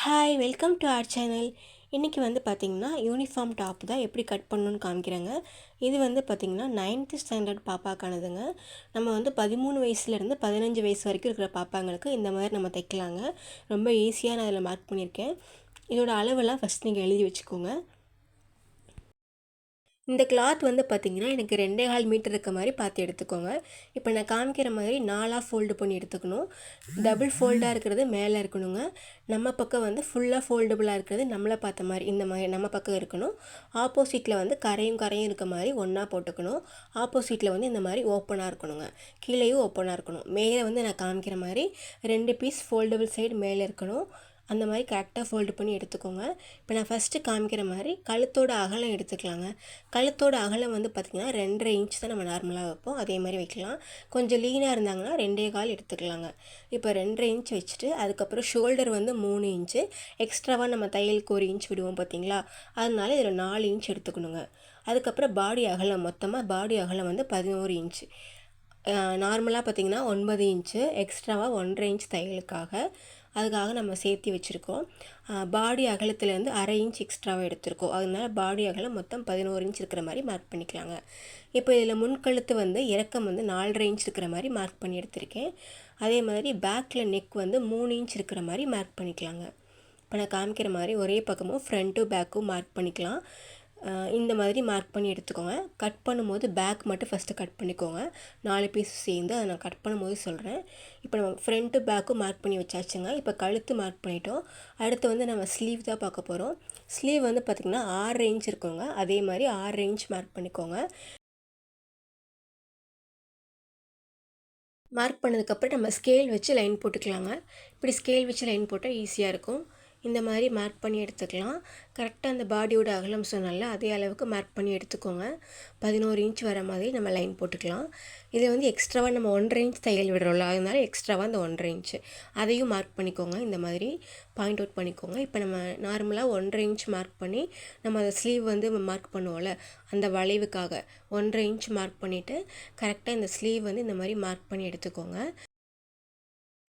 Hi welcome to our channel. இன்றைக்கி வந்து பார்த்திங்கன்னா யூனிஃபார்ம் டாப் தான் எப்படி கட் பண்ணணுன்னு காமிக்கிறேங்க. இது வந்து பார்த்திங்கன்னா 9th ஸ்டாண்டர்ட் பாப்பாக்கானதுங்க. நம்ம வந்து 13 வயசுலேருந்து 15 வயசு வரைக்கும் இருக்கிற பாப்பாங்களுக்கு இந்த மாதிரி நம்ம தைக்கலாங்க. ரொம்ப ஈஸியாக நான் அதில் மார்க் பண்ணியிருக்கேன். இதோட அளவெல்லாம் ஃபஸ்ட் நீங்கள் எழுதி வச்சுக்கோங்க. இந்த கிளாத் வந்து பார்த்திங்கன்னா எனக்கு 2.25 மீட்டர் இருக்க மாதிரி பார்த்து எடுத்துக்கோங்க. இப்போ நான் காமிக்கிற மாதிரி 4ஆக ஃபோல்டு பண்ணி எடுத்துக்கணும். டபுள் ஃபோல்டாக இருக்கிறது மேலே இருக்கணுங்க. நம்ம பக்கம் வந்து ஃபுல்லாக ஃபோல்டபுளாக இருக்கிறது நம்மளை பார்த்த மாதிரி இந்த மாதிரி நம்ம பக்கம் இருக்கணும். ஆப்போசிட்டில் வந்து கரையும் இருக்க மாதிரி ஒன்றா போட்டுக்கணும். ஆப்போசிட்டில் வந்து இந்த மாதிரி ஓப்பனாக இருக்கணுங்க. கீழேயும் ஓப்பனாக இருக்கணும். மேலே வந்து நான் காமிக்கிற மாதிரி 2 பீஸ் ஃபோல்டபுள் சைடு மேலே இருக்கணும். அந்த மாதிரி கரெக்டாக ஃபோல்டு பண்ணி எடுத்துக்கோங்க. இப்போ நான் ஃபஸ்ட்டு காமிக்கிற மாதிரி கழுத்தோட அகலம் எடுத்துக்கலாங்க. கழுத்தோட அகலம் வந்து பார்த்திங்கன்னா 2.5 இன்ச் தான் நம்ம நார்மலாக வைப்போம். அதே மாதிரி வைக்கலாம். கொஞ்சம் லீனாக இருந்தாங்கன்னா 2.25 எடுத்துக்கலாங்க. இப்போ 2.5 இன்ச் வச்சுட்டு அதுக்கப்புறம் ஷோல்டர் வந்து 3 இன்ச்சு எக்ஸ்ட்ராவாக நம்ம தையலுக்கு 1 இன்ச் விடுவோம் பார்த்திங்களா, அதனால இதில் 4 இன்ச் எடுத்துக்கணுங்க. அதுக்கப்புறம் பாடி அகலம் மொத்தமாக பாடி அகலம் வந்து 11 இன்ச்சு. நார்மலாக பார்த்திங்கன்னா 9 இன்ச்சு எக்ஸ்ட்ராவாக 1.5 இன்ச் தையலுக்காக அதுக்காக நம்ம சேர்த்து வச்சுருக்கோம். பாடி அகலத்துலேருந்து 1/2 இன்ச் எக்ஸ்ட்ராவாக எடுத்திருக்கோம். அதனால பாடி அகலம் மொத்தம் 11 இன்ச் இருக்கிற மாதிரி மார்க் பண்ணிக்கலாங்க. இப்போ இதில் முன்கழுத்து வந்து இறக்கம் வந்து 4.5 இன்ச் இருக்கிற மாதிரி மார்க் பண்ணி எடுத்திருக்கேன். அதே மாதிரி பேக்கில் நெக் வந்து 3 இன்ச் இருக்கிற மாதிரி மார்க் பண்ணிக்கலாங்க. இப்போ நான் காமிக்கிற மாதிரி ஒரே பக்கமும் ஃப்ரண்ட்டும் பேக்கும் மார்க் பண்ணிக்கலாம். இந்த மாதிரி மார்க் பண்ணி எடுத்துக்கோங்க. கட் பண்ணும்போது பேக் மட்டும் ஃபஸ்ட்டு கட் பண்ணிக்கோங்க. 4 பீஸ் சேர்ந்து அதை நான் கட் பண்ணும்போது சொல்கிறேன். இப்போ நம்ம ஃப்ரண்ட்டு பேக்கும் மார்க் பண்ணி வச்சாச்சுங்க. இப்போ கழுத்து மார்க் பண்ணிட்டோம். அடுத்து வந்து நம்ம ஸ்லீவ் தான் பார்க்க போகிறோம். ஸ்லீவ் வந்து பார்த்திங்கன்னா 6 இன்ச் இருக்குங்க. அதே மாதிரி 6 இன்ச் மார்க் பண்ணிக்கோங்க. மார்க் பண்ணதுக்கப்புறம் நம்ம ஸ்கேல் வச்சு லைன் போட்டுக்கலாங்க. இப்படி ஸ்கேல் வச்சு லைன் போட்டால் ஈஸியாக இருக்கும். இந்த மாதிரி மார்க் பண்ணி எடுத்துக்கலாம். கரெக்டாக அந்த பாடியோட அகலம் சொன்னால அதே அளவுக்கு மார்க் பண்ணி எடுத்துக்கோங்க. 11 இன்ச் வர மாதிரி நம்ம லைன் போட்டுக்கலாம். இதில் வந்து எக்ஸ்ட்ராவாக நம்ம 1.5 இன்ச் தையல் விடுறோம்ல, அதனால எக்ஸ்ட்ராவாக அந்த 1.5 இன்ச்சு அதையும் மார்க் பண்ணிக்கோங்க. இந்த மாதிரி பாயிண்ட் அவுட் பண்ணிக்கோங்க. இப்போ நம்ம நார்மலாக 1.5 இன்ச் மார்க் பண்ணி நம்ம அதை ஸ்லீவ் வந்து மார்க் பண்ணுவோம்ல, அந்த வளைவுக்காக 1.5 இன்ச் மார்க் பண்ணிவிட்டு கரெக்டாக இந்த ஸ்லீவ் வந்து இந்த மாதிரி மார்க் பண்ணி எடுத்துக்கோங்க.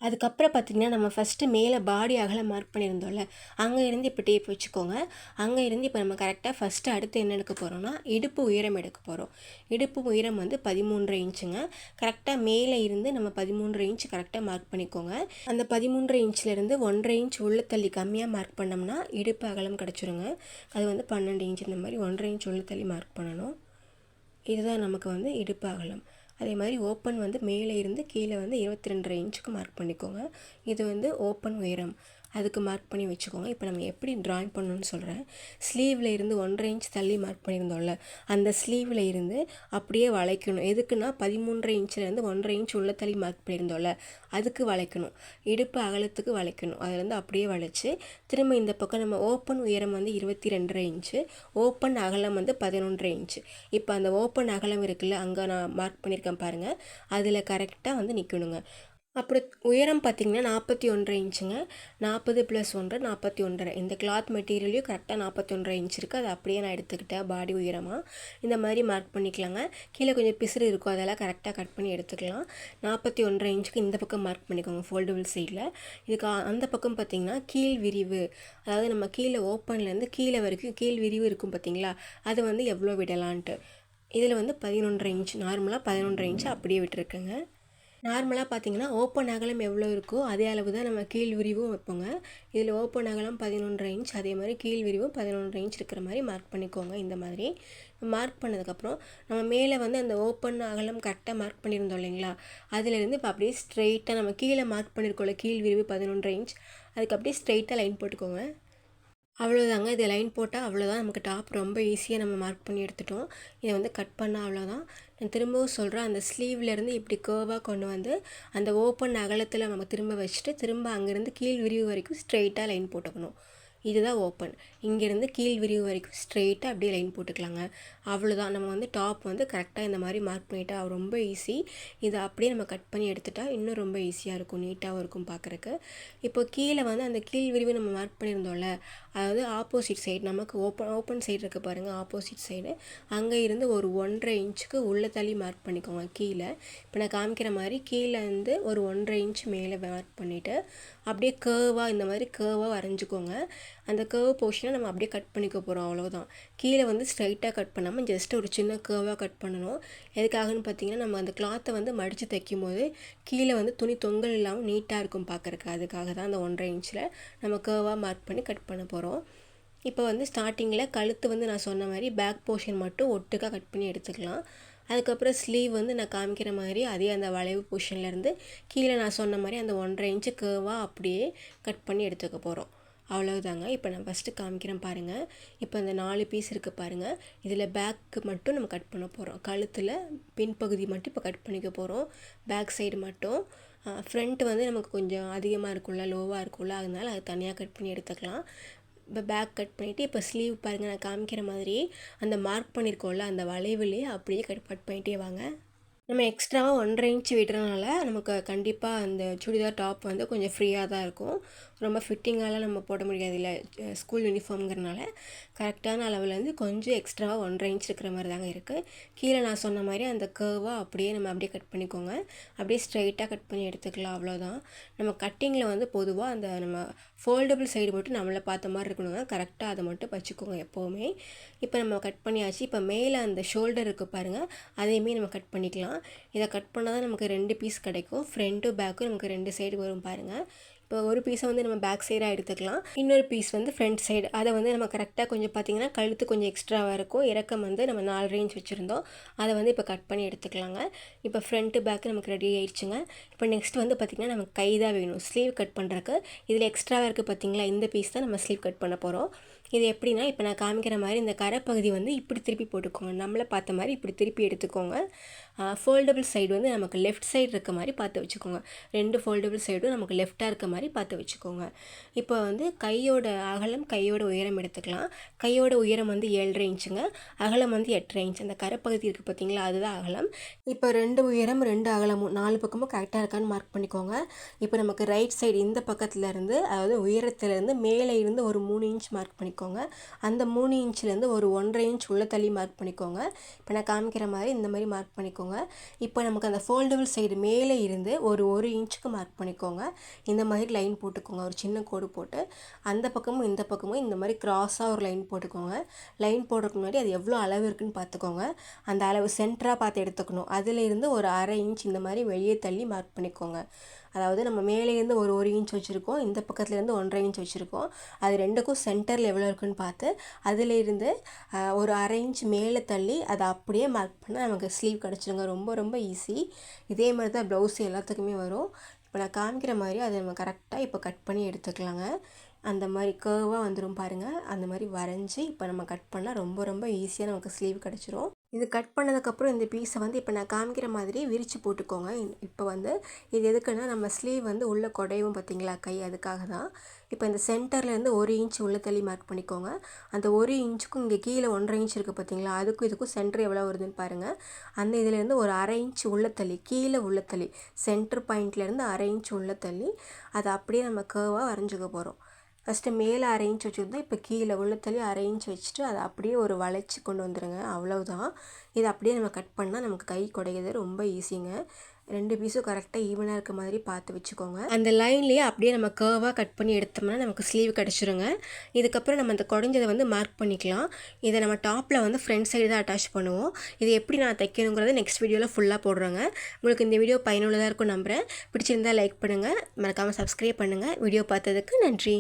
அதுக்கப்புறம் பார்த்திங்கன்னா நம்ம ஃபஸ்ட்டு மேலே பாடி அகலம் மார்க் பண்ணியிருந்தோம்ல, அங்கே இருந்து இப்போ டேப் வச்சுக்கோங்க. அங்கே இருந்து இப்போ நம்ம கரெக்டாக ஃபஸ்ட்டு அடுத்து என்ன எடுக்க போகிறோம்னா இடுப்பு உயரம் எடுக்க போகிறோம். இடுப்பு உயரம் வந்து 13.5 இன்ச்சுங்க. கரெக்டாக மேலே இருந்து நம்ம 13.5 இன்ச் கரெக்டாக மார்க் பண்ணிக்கோங்க. அந்த 13.5 இன்ச்லேருந்து 1.5 இன்ச் உள்ள தள்ளி கம்மியாக மார்க் பண்ணோம்னா இடுப்பு அகலம் கிடச்சிருங்க. அது வந்து 12 இன்ச். இந்த மாதிரி 1.5 இன்ச் உள்ள தள்ளி மார்க் பண்ணணும். இதுதான் நமக்கு வந்து இடுப்பு அகலம். அதே மாதிரி ஓப்பன் வந்து மேலே இருந்து கீழே வந்து 22.5 இன்ச்சுக்கு மார்க் பண்ணிக்கோங்க. இது வந்து ஓப்பன் உயரம், அதுக்கு மார்க் பண்ணி வச்சுக்கோங்க. இப்போ நம்ம எப்படி ட்ராயிங் பண்ணணும்னு சொல்கிறேன். ஸ்லீவில் இருந்து 1.5 இன்ச் தள்ளி மார்க் பண்ணியிருந்தோம்ல, அந்த ஸ்லீவில் இருந்து அப்படியே வளைக்கணும். எதுக்குன்னா 13.5 இன்ச்சிலேருந்து 1.5 இன்ச் உள்ள தள்ளி மார்க் பண்ணியிருந்தோம்ல, அதுக்கு வளைக்கணும். இடுப்பு அகலத்துக்கு வளைக்கணும். அதிலேருந்து அப்படியே வளைச்சி திரும்ப இந்த பக்கம் நம்ம ஓப்பன் உயரம் வந்து 22.5 இன்ச்சு, ஓப்பன் அகலம் வந்து 11.5 இன்ச்சு. இப்போ அந்த ஓப்பன் அகலம் இருக்குல்ல, அங்கே நான் மார்க் பண்ணியிருக்கேன் பாருங்கள், அதில் கரெக்டாக வந்து நிற்கணுங்க. அப்புறம் உயரம் பார்த்திங்கன்னா 41.5 இன்ச்சுங்க. 40 + 1 41.5. இந்த கிளாத் மெட்டீரியலையும் கரெக்டாக 41.5 இன்ச் இருக்குது. அது அப்படியே நான் எடுத்துக்கிட்டேன் பாடி உயரமாக. இந்த மாதிரி மார்க் பண்ணிக்கலாங்க. கீழே கொஞ்சம் பிசுறு இருக்கும், அதெல்லாம் கரெக்டாக கட் பண்ணி எடுத்துக்கலாம். 41.5 இன்ச்சுக்கு இந்த பக்கம் மார்க் பண்ணிக்கோங்க ஃபோல்டபுள் சைடில். இதுக்கு அந்த பக்கம் பார்த்திங்கன்னா கீழ் விரிவு, அதாவது நம்ம கீழே ஓப்பன்லேருந்து கீழே வரைக்கும் கீழ் விரிவு இருக்கும் பார்த்திங்களா, அது வந்து எவ்வளோ விடலான்ட்டு. இதில் வந்து 11.5 இன்ச், நார்மலாக 11.5 இன்ச்சு அப்படியே விட்டுருக்குங்க. நார்மலாக பார்த்திங்கன்னா ஓப்பன் அகலம் எவ்வளோ இருக்கோ அதே அளவு தான் நம்ம கீழ் விரிவும் வைப்போங்க. இதில் ஓப்பன் அகலம் 11.5 இன்ச், அதே மாதிரி கீழ் விரிவும் 11.5 இன்ச் இருக்கிற மாதிரி மார்க் பண்ணிக்கோங்க. இந்த மாதிரி மார்க் பண்ணதுக்கப்புறம் நம்ம மேலே வந்து அந்த ஓப்பன் அகலம் கரெக்டாக மார்க் பண்ணியிருந்தோம் இல்லைங்களா, அதிலேருந்து இப்போ அப்படியே ஸ்ட்ரெயிட்டாக நம்ம கீழே மார்க் பண்ணியிருக்கோம்ல கீழ் விரிவு 11.5 இன்ச், அதுக்கு அப்படியே ஸ்ட்ரெயிட்டாக லைன் போட்டுக்கோங்க. அவ்வளோதாங்க. இது லைன் போட்டால் அவ்வளோதான். நமக்கு டாப் ரொம்ப ஈஸியாக நம்ம மார்க் பண்ணி எடுத்துட்டோம். இதை வந்து கட் பண்ணால் அவ்வளோதான். நான் திரும்பவும் சொல்கிறேன், அந்த ஸ்லீவ்லேருந்து இப்படி கேர்வாக கொண்டு வந்து அந்த ஓப்பன் அகலத்தில் நம்ம திரும்ப வச்சுட்டு திரும்ப அங்கேருந்து கீழ் விரிவு வரைக்கும் ஸ்ட்ரெயிட்டாக லைன் போட்டுக்கணும். இதுதான் ஓப்பன். இங்கேருந்து கீழ் விரிவு வரைக்கும் ஸ்ட்ரெயிட்டாக அப்படியே லைன் போட்டுக்கலாங்க. அவ்வளோதான். நம்ம வந்து டாப் வந்து கரெக்டாக இந்த மாதிரி மார்க் பண்ணிட்டா ரொம்ப ஈஸி. இதை அப்படியே நம்ம கட் பண்ணி எடுத்துட்டா இன்னும் ரொம்ப ஈஸியாக இருக்கும், நீட்டாகவும் இருக்கும் பார்க்குறக்கு. இப்போ கீழே வந்து அந்த கீழ் விரிவு நம்ம மார்க் பண்ணியிருந்தோம்ல, அதாவது ஆப்போசிட் சைடு நமக்கு ஓப்பன் சைடு இருக்குது பாருங்கள், ஆப்போசிட் சைடு அங்கே இருந்து ஒரு 1.5 இன்ச்சுக்கு உள்ள தள்ளி மார்க் பண்ணிக்கோங்க கீழே. இப்போ நான் காமிக்கிற மாதிரி கீழே இருந்து ஒரு 1.5 இன்ச் மேலே மார்க் பண்ணிவிட்டு அப்படியே கேர்வாக இந்த மாதிரி கேர்வாக வரைஞ்சிக்கோங்க. அந்த கேர்வ் போர்ஷனை நம்ம அப்படியே கட் பண்ணிக்க போகிறோம், அவ்வளோதான். கீழே வந்து ஸ்ட்ரைட்டாக கட் பண்ணாமல் ஜஸ்ட் ஒரு சின்ன கேர்வாக கட் பண்ணணும். எதுக்காகன்னு பார்த்தீங்கன்னா, நம்ம அந்த கிளாத்தை வந்து மடித்து தைக்கும் போது கீழே வந்து துணி தொங்கல் இல்லாமல் நீட்டாக இருக்கும் பார்க்குறக்கு. அதுக்காக தான் அந்த 1.5 இன்ச்சில் நம்ம கேர்வாக மார்க் பண்ணி கட் பண்ண போகிறோம். இப்போ வந்து ஸ்டார்டிங்கில் கழுத்து வந்து நான் சொன்ன மாதிரி பேக் போர்ஷன் மட்டும் ஒட்டுக்காக கட் பண்ணி எடுத்துக்கலாம். அதுக்கப்புறம் ஸ்லீவ் வந்து நான் காமிக்கிற மாதிரி அதே அந்த வளைவு போர்ஷன்லேருந்து கீழே நான் சொன்ன மாதிரி அந்த 1.5 இன்ச்சு கேர்வாக அப்படியே கட் பண்ணி எடுத்துக்க போகிறோம். அவ்வளவுதாங்க. இப்போ நான் ஃபஸ்ட்டு காமிக்கிறேன் பாருங்கள். இப்போ இந்த 4 பீஸ் இருக்குது பாருங்கள். இதில் பேக்கு மட்டும் நம்ம கட் பண்ண போகிறோம். கழுத்தில் பின்பகுதி மட்டும் இப்போ கட் பண்ணிக்க போகிறோம், பேக் சைடு மட்டும். ஃப்ரண்ட் வந்து நமக்கு கொஞ்சம் அதிகமாக இருக்கும்ல, லோவாக இருக்கும்ல, அதனால் அது தனியாக கட் பண்ணி எடுத்துக்கலாம். இப்போ பேக் கட் பண்ணிவிட்டு இப்போ ஸ்லீவ் பாருங்கள், நான் காமிக்கிற மாதிரி அந்த மார்க் பண்ணியிருக்கோம்ல அந்த வளைவுலேயே அப்படியே கட் பண்ணிட்டே வாங்க. நம்ம எக்ஸ்ட்ராவாக 1.5 இன்ச் விடுறதுனால நமக்கு கண்டிப்பாக அந்த சுடிதார் டாப் வந்து கொஞ்சம் ஃப்ரீயாக தான் இருக்கும். ரொம்ப ஃபிட்டிங்காலாம் நம்ம போட முடியாது, இல்லை ஸ்கூல் யூனிஃபார்ம்ங்கிறனால கரெக்டான அளவுலேருந்து கொஞ்சம் எக்ஸ்ட்ராவாக 1.5 இன்ச் இருக்கிற மாதிரி தாங்க இருக்குது. கீழே நான் சொன்ன மாதிரி அந்த கேர்வாக அப்படியே நம்ம அப்படியே கட் பண்ணிக்கோங்க. அப்படியே ஸ்ட்ரைட்டாக கட் பண்ணி எடுத்துக்கலாம், அவ்வளோதான். நம்ம கட்டிங்கில் வந்து பொதுவாக அந்த நம்ம ஃபோல்டபுள் சைடு மட்டும் நம்மளை பார்த்த மாதிரி இருக்கணுங்க, கரெக்டாக அதை மட்டும் வச்சுக்கோங்க எப்போவுமே. இப்போ நம்ம கட் பண்ணியாச்சு. இப்போ மேலே அந்த ஷோல்டர் இருக்குது பாருங்கள், அதையுமே நம்ம கட் பண்ணிக்கலாம். இதை கட் பண்ணால் தான் நமக்கு 2 பீஸ் கிடைக்கும். ஃப்ரண்ட்டும் பேக்கும் நமக்கு 2 சைடு வரும் பாருங்கள். இப்போ ஒரு பீஸை வந்து நம்ம பேக் சைடாக எடுத்துக்கலாம், இன்னொரு பீஸ் வந்து ஃப்ரண்ட் சைடு. அதை வந்து நம்ம கரெக்டாக கொஞ்சம் பார்த்திங்கன்னா கழுத்து கொஞ்சம் எக்ஸ்ட்ராவாக இருக்கும். இறக்கம் வந்து நம்ம 4 இன்ச் வச்சுருந்தோம், அதை வந்து இப்போ கட் பண்ணி எடுத்துக்கலாங்க. இப்போ ஃப்ரண்ட்டு பேக்கு நமக்கு ரெடி ஆயிடுச்சுங்க. இப்போ நெக்ஸ்ட் வந்து பார்த்திங்கன்னா நமக்கு கை தான் வேணும் ஸ்லீவ் கட் பண்ணுறக்கு. இதில் எக்ஸ்ட்ராவாக இருக்குது பார்த்திங்களா, இந்த பீஸ் தான் நம்ம ஸ்லீவ் கட் பண்ண போகிறோம். இது எப்படின்னா, இப்போ நான் காமிக்கிற மாதிரி இந்த கரைப்பகுதி வந்து இப்படி திருப்பி போட்டுக்கோங்க, நம்மளை பார்த்த மாதிரி இப்படி திருப்பி எடுத்துக்கோங்க. ஃபோல்டபுள் சைடு வந்து நமக்கு லெஃப்ட் சைடு இருக்க மாதிரி பார்த்து வச்சுக்கோங்க. 2 ஃபோல்டபுள் சைடும் நமக்கு லெஃப்டாக இருக்க மாதிரி பார்த்து வச்சுக்கோங்க. இப்போ வந்து கையோட அகலம் கையோட உயரம் எடுத்துக்கலாம். கையோட உயரம் வந்து 7.5 இன்ச்சுங்க, அகலம் வந்து 8.5 இன்ச். அந்த கரைப்பகுதி இருக்குது பார்த்திங்களா, அதுதான் அகலம். இப்போ 2 உயரம் 2 அகலமும் 4 பக்கமும் கரெக்டாக இருக்கான்னு மார்க் பண்ணிக்கோங்க. இப்போ நமக்கு ரைட் சைடு இந்த பக்கத்துலேருந்து, அதாவது உயரத்துலேருந்து மேலே இருந்து ஒரு 3 இன்ச் மார்க் பண்ணிக்கோங்க. அந்த 3 இன்ச்லேருந்து ஒரு 1.5 இன்ச் உள்ள தள்ளி மார்க் பண்ணிக்கோங்க. இப்போ நான் காமிக்கிற மாதிரி இந்த மாதிரி மார்க் பண்ணிக்கோங்க. இப்போ நமக்கு அந்த ஃபோல்டபுள் சைடு மேலே இருந்து ஒரு 1 இன்ச்சுக்கு மார்க் பண்ணிக்கோங்க. இந்த மாதிரி லைன் போட்டுக்கோங்க, ஒரு சின்ன கோடு போட்டு அந்த பக்கமும் இந்த பக்கமும் இந்த மாதிரி கிராஸாக ஒரு லைன் போட்டுக்கோங்க. லைன் போடுறதுக்கு முன்னாடி அது எவ்வளோ அளவு இருக்குதுன்னு பார்த்துக்கோங்க. அந்த அளவு சென்டராக பார்த்து எடுத்துக்கணும். அதில் இருந்து ஒரு 1/2 இன்ச் இந்த மாதிரி வெளியே தள்ளி மார்க் பண்ணிக்கோங்க. அதாவது நம்ம மேலேருந்து ஒரு 1 இன்ச் வச்சுருக்கோம், இந்த பக்கத்துலேருந்து 1.5 இன்ச் வச்சுருக்கோம். அது ரெண்டுக்கும் சென்டரில் எவ்வளோ இருக்குன்னு பார்த்து அதிலேருந்து ஒரு 1/2 இன்ச் மேலே தள்ளி அதை அப்படியே மார்க் பண்ணால் நமக்கு ஸ்லீவ் கிடச்சிருங்க. ரொம்ப ரொம்ப ஈஸி. இதே மாதிரி தான் ப்ளவுஸ் எல்லாத்துக்குமே வரும். இப்போ நான் காமிக்கிற மாதிரி அதை நம்ம கரெக்டாக இப்போ கட் பண்ணி எடுத்துக்கலாங்க. அந்த மாதிரி கேர்வாக வந்துடும் பாருங்கள், அந்த மாதிரி வரைஞ்சி இப்போ நம்ம கட் பண்ணால் ரொம்ப ரொம்ப ஈஸியாக நமக்கு ஸ்லீவ் கிடச்சிரும். இது கட் பண்ணதுக்கப்புறம் இந்த பீஸை வந்து இப்போ நான் காமிக்கிற மாதிரி விரித்து போட்டுக்கோங்க. இப்போ வந்து இது எதுக்குன்னா, நம்ம ஸ்லீவ் வந்து உள்ளே குடையும் பார்த்திங்களா கை, அதுக்காக தான். இப்போ இந்த சென்டர்லேருந்து 1 இன்ச் உள்ள தள்ளி மார்க் பண்ணிக்கோங்க. அந்த 1 இன்ச்சுக்கும் இங்கே கீழே 1.5 இன்ச் இருக்குது பார்த்திங்களா, அதுக்கும் இதுக்கும் சென்டர் எவ்வளோ வருதுன்னு பாருங்கள். அந்த இதிலேருந்து ஒரு 1/2 இன்ச் உள்ள தள்ளி, கீழே உள்ள தள்ளி, சென்டர் பாயிண்ட்லேருந்து 1/2 இன்ச் உள்ள தள்ளி அதை அப்படியே நம்ம கேர்வாக வரைஞ்சிக்க போகிறோம். ஃபஸ்ட்டு மேலே 1/2 இன்ச் வச்சுருந்தோம், இப்போ கீழே உள்ள தள்ளி 1/2 இன்ச் வச்சுட்டு அதை அப்படியே ஒரு வளைச்சி கொண்டு வந்துடுங்க, அவ்வளவுதான். இதை அப்படியே நம்ம கட் பண்ணால் நமக்கு கை குடையிறது ரொம்ப ஈஸிங்க. 2 பீஸும் கரெக்டாக ஈவனாக இருக்க மாதிரி பார்த்து வச்சுக்கோங்க. அந்த லைன்லேயே அப்படியே நம்ம கேர்வாக கட் பண்ணி எடுத்தோம்னா நமக்கு ஸ்லீவ் கிடச்சிருங்க. இதுக்கப்புறம் நம்ம அந்த குடைஞ்சதை வந்து மார்க் பண்ணிக்கலாம். இதை நம்ம டாப்பில் வந்து ஃப்ரண்ட் சைடு தான் அட்டாச் பண்ணுவோம். இது எப்படி நான் தைக்கணுங்கிறத நெக்ஸ்ட் வீடியோவில் ஃபுல்லாக போடுறேங்க. உங்களுக்கு இந்த வீடியோ பயனுள்ளதாக இருக்கும் நம்புகிறேன். பிடிச்சிருந்தால் லைக் பண்ணுங்கள், மறக்காமல் சப்ஸ்கிரைப் பண்ணுங்கள். வீடியோ பார்த்ததுக்கு நன்றி.